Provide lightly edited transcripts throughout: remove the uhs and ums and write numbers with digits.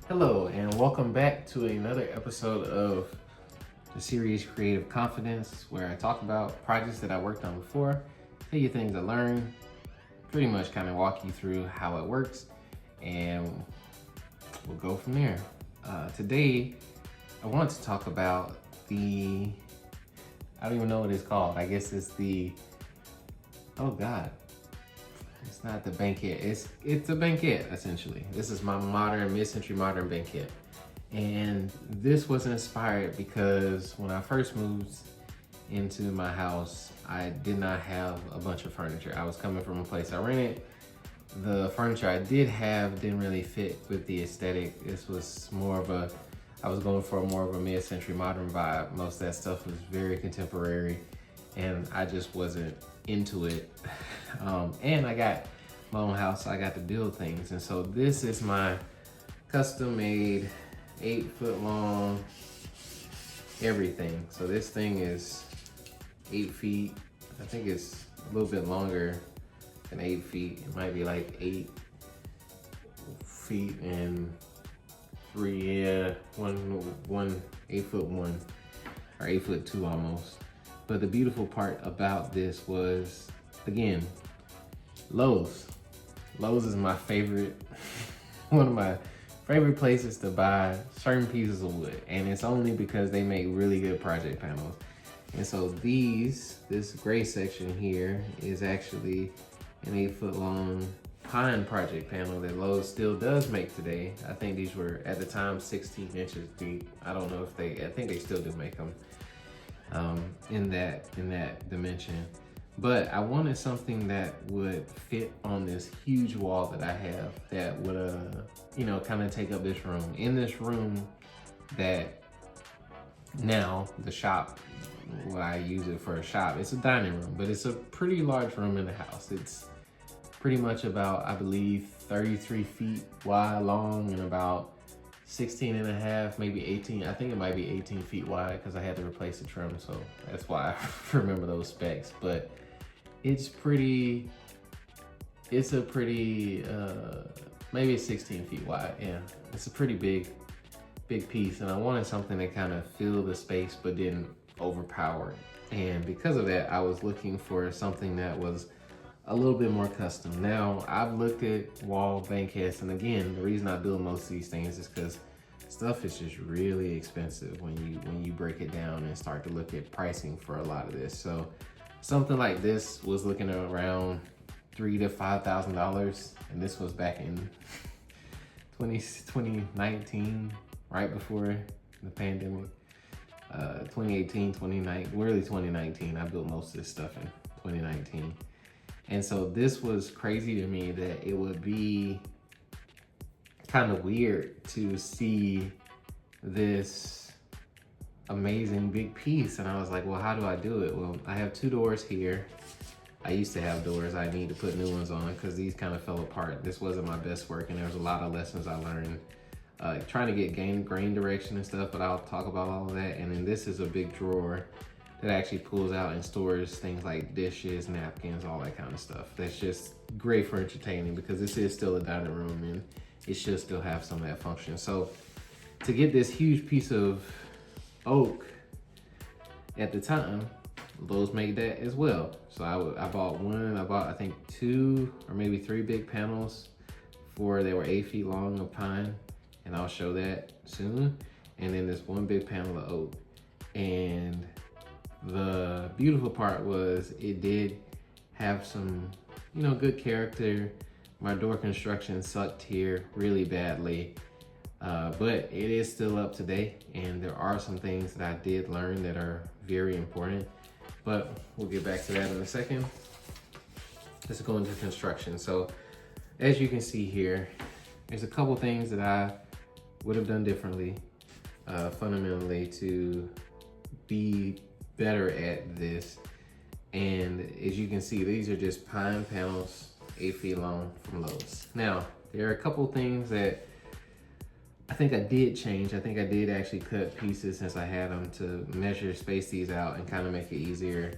Hello, and welcome back to another episode of the series Creative Confidence, where I talk about projects that I worked on before, tell you things I learned, pretty much kind of walk you through how it works, and we'll go from there. Today, I want to talk about I don't even know what it's called. I guess it's oh God, it's not the banquet. It's a banquet, essentially. This is my mid-century modern banquet. And this was inspired because when I first moved into my house, I did not have a bunch of furniture. I was coming from a place I rented. The furniture I did have didn't really fit with the aesthetic. This was I was going for more of a mid-century modern vibe. Most of that stuff was very contemporary and I just wasn't into it. And I got my own house, so I got to build things. And so this is my custom made 8-foot long everything. So this thing is 8 feet. I think it's a little bit longer than 8 feet. It might be like 8 feet and 3, yeah, one 8'1" or 8'2" almost. But the beautiful part about this was, again, Lowe's. Lowe's is my favorite, one of my favorite places to buy certain pieces of wood. And it's only because they make really good project panels. And so this gray section here is actually an 8-foot long pine project panel that Lowe's still does make today. I think these were at the time 16 inches deep. I don't know if I think they still do make them in that dimension. But I wanted something that would fit on this huge wall that I have that would, kind of take up this room. In this room that now the shop, what I use it for a shop, it's a dining room, but it's a pretty large room in the house. It's pretty much about, I believe, 33 feet wide long and about 16 and a half, maybe 18. I think it might be 18 feet wide because I had to replace the trim. So that's why I remember those specs. But it's a pretty, maybe it's 16 feet wide. Yeah, it's a pretty big piece. And I wanted something that kind of filled the space but didn't overpower it. And because of that, I was looking for something that was a little bit more custom. Now, I've looked at wall banquettes, and again, the reason I build most of these things is because stuff is just really expensive when you break it down and start to look at pricing for a lot of this. So something like this was looking at around $3,000 to $5,000, and this was back in 2019, right before the pandemic. 2018, 2019, really 2019. I built most of this stuff in 2019. And so this was crazy to me that it would be kind of weird to see this amazing big piece. And I was like, well, how do I do it? Well, I have 2 doors here. I used to have doors. I need to put new ones on because these kind of fell apart. This wasn't my best work, and there was a lot of lessons I learned trying to get grain direction and stuff, but I'll talk about all of that. And then this is a big drawer that actually pulls out and stores things like dishes, napkins, all that kind of stuff. That's just great for entertaining because this is still a dining room and it should still have some of that function. So to get this huge piece of oak at the time, Lowe's made that as well. So I bought I think 2 or maybe 3 big panels they were 8 feet long of pine, and I'll show that soon. And then this one big panel of oak. And the beautiful part was it did have some, good character. My door construction sucked here really badly, but it is still up to date, and there are some things that I did learn that are very important, but we'll get back to that in a second. Let's go into construction. So as you can see here, there's a couple things that I would have done differently, fundamentally, to be better at this. And as you can see, these are just pine panels, 8 feet long from Lowe's. Now, there are a couple things that I think I did change. I think I did actually cut pieces since I had them to space these out and kind of make it easier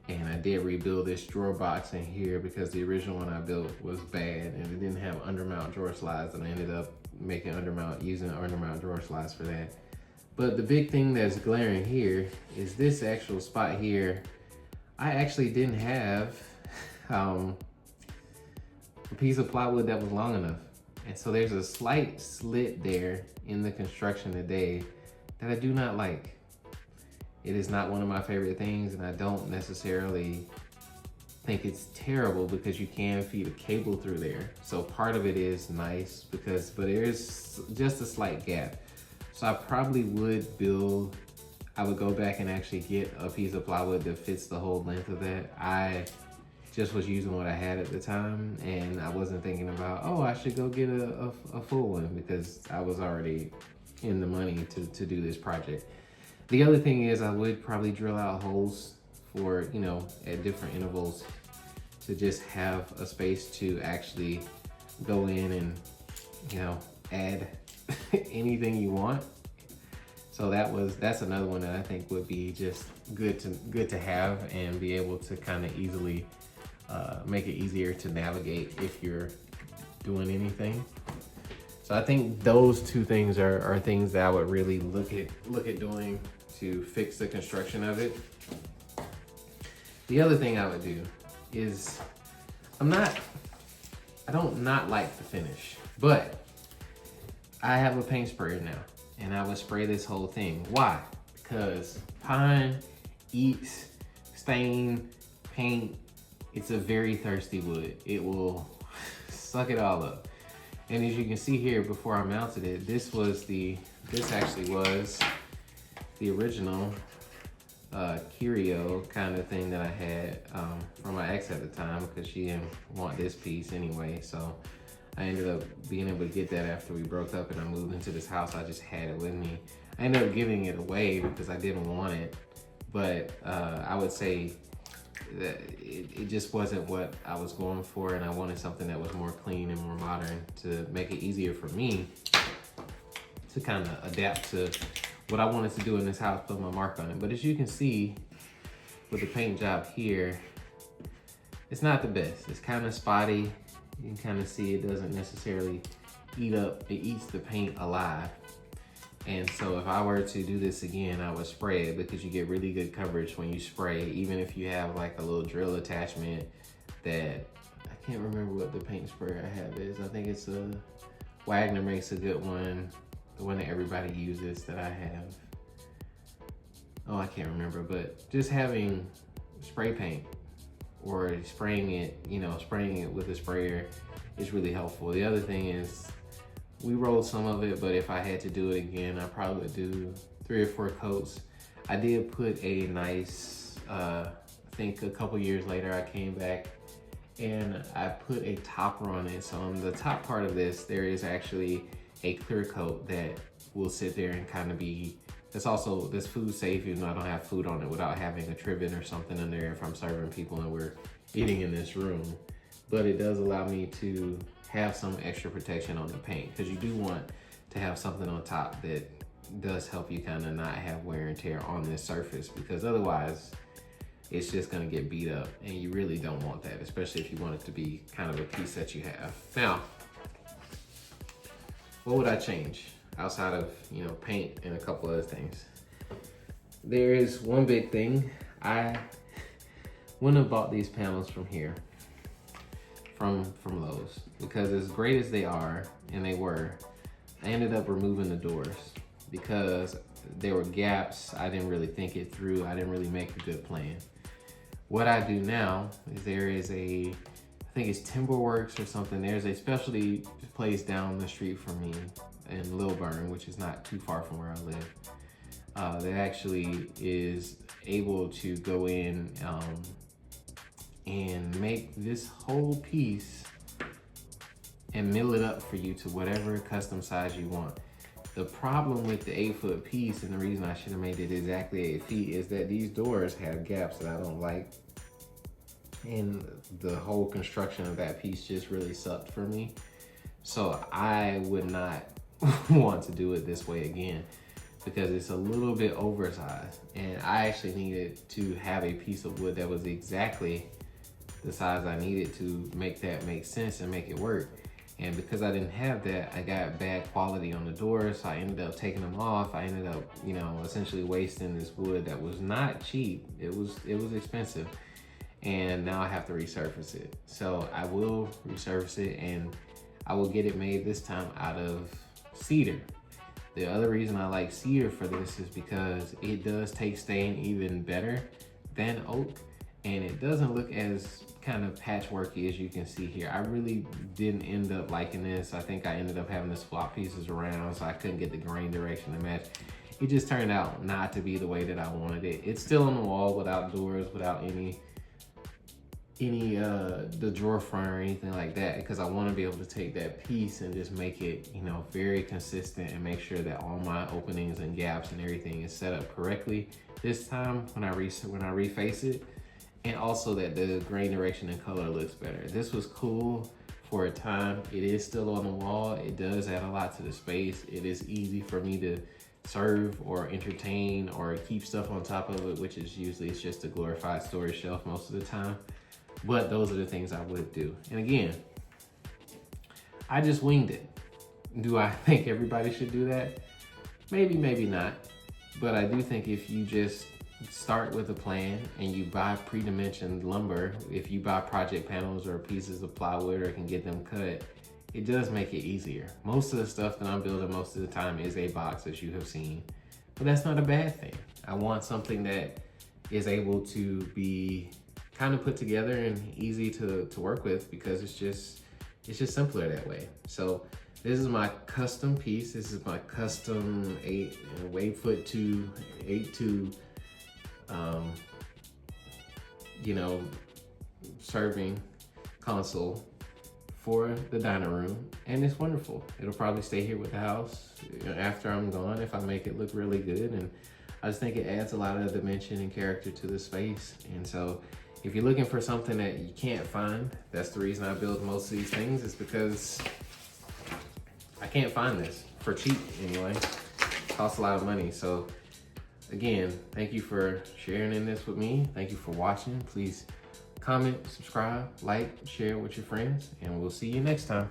And I did rebuild this drawer box in here because the original one I built was bad and it didn't have undermount drawer slides, and I ended up using undermount drawer slides for that. But the big thing that's glaring here is this actual spot here. I actually didn't have a piece of plywood that was long enough. And so there's a slight slit there in the construction today that I do not like. It is not one of my favorite things, and I don't necessarily think it's terrible because you can feed a cable through there. So part of it is nice but there's just a slight gap. So I probably I would go back and actually get a piece of plywood that fits the whole length of that. I just was using what I had at the time, and I wasn't thinking about, oh, I should go get a full one, because I was already in the money to do this project. The other thing is I would probably drill out holes for, at different intervals to just have a space to actually go in and, add anything you want. So that's another one that I think would be just good to have and be able to kind of easily make it easier to navigate if you're doing anything. So I think those two things are things that I would really look at doing to fix the construction of it. The other thing I would do is, I don't not like the finish, but I have a paint sprayer now, and I would spray this whole thing. Why? Because pine eats stain, paint. It's a very thirsty wood. It will suck it all up. And as you can see here, before I mounted it, this actually was the original curio kind of thing that I had from my ex at the time, because she didn't want this piece anyway. So I ended up being able to get that after we broke up and I moved into this house. I just had it with me. I ended up giving it away because I didn't want it, but I would say that it just wasn't what I was going for, and I wanted something that was more clean and more modern to make it easier for me to kind of adapt to what I wanted to do in this house, put my mark on it. But as you can see with the paint job here, it's not the best. It's kind of spotty. You can kind of see it doesn't necessarily it eats the paint alive. And so if I were to do this again, I would spray it, because you get really good coverage when you spray, even if you have like a little drill attachment that, I can't remember what the paint sprayer I have is. I think it's Wagner makes a good one, the one that everybody uses that I have. Oh, I can't remember, but just having spray paint or spraying it with a sprayer is really helpful. The other thing is, we rolled some of it, but if I had to do it again, I probably would do 3 or 4 coats. I did put a nice, I think a couple years later, I came back and I put a topper on it. So on the top part of this, there is actually a clear coat that will sit there and kind of be, that's food safe, even though I don't have food on it, without having a trivet or something in there if I'm serving people and we're eating in this room. But it does allow me to have some extra protection on the paint, because you do want to have something on top that does help you kind of not have wear and tear on this surface, because otherwise it's just going to get beat up, and you really don't want that, especially if you want it to be kind of a piece that you have. Now, what would I change outside of paint and a couple other things? There is one big thing. I wouldn't have bought these panels from here, from Lowe's, because as great as they are, and they were, I ended up removing the doors because there were gaps. I didn't really think it through. I didn't really make a good plan. What I do now is there is I think it's Timberworks or something. There's a specialty place down the street from me in Lilburn, which is not too far from where I live, that actually is able to go in and make this whole piece and mill it up for you to whatever custom size you want. The problem with the 8-foot piece, and the reason I should have made it exactly 8 feet, is that these doors have gaps that I don't like. And the whole construction of that piece just really sucked for me. So I would not want to do it this way again. because it's a little bit oversized. And I actually needed to have a piece of wood that was exactly the size I needed to make that make sense and make it work. And because I didn't have that, I got bad quality on the doors, so I ended up taking them off. I ended up, you know, essentially wasting this wood that was not cheap. It was expensive. And now I have to resurface it. So I will resurface it, and I will get it made this time out of cedar. The other reason I like cedar for this is because it does take stain even better than oak, and it doesn't look as kind of patchworky as you can see here. I really didn't end up liking this. I think I ended up having to swap pieces around, so I couldn't get the grain direction to match. It just turned out not to be the way that I wanted it. It's still on the wall without doors, without any the drawer front or anything like that, because I want to be able to take that piece and just make it, you know, very consistent and make sure that all my openings and gaps and everything is set up correctly this time when I reface it, and also that the grain direction and color looks better. This was cool for a time. It is still on the wall. It does add a lot to the space. It is easy for me to serve or entertain or keep stuff on top of it, which is usually it's just a glorified storage shelf most of the time. But those are the things I would do. And again, I just winged it. Do I think everybody should do that? Maybe, maybe not. But I do think if you just start with a plan and you buy pre-dimensioned lumber, if you buy project panels or pieces of plywood or can get them cut, it does make it easier. Most of the stuff that I'm building most of the time is a box, as you have seen. But that's not a bad thing. I want something that is able to be kind of put together and easy to work with, because it's just simpler that way. So this is my custom piece. This is my custom 8'2", you know, serving console for the dining room, and it's wonderful. It'll probably stay here with the house after I'm gone if I make it look really good, and I just think it adds a lot of dimension and character to the space. And so if you're looking for something that you can't find, that's the reason I build most of these things, is because I can't find this for cheap anyway. It costs a lot of money. So again, thank you for sharing in this with me. Thank you for watching. Please comment, subscribe, like, share with your friends, and we'll see you next time.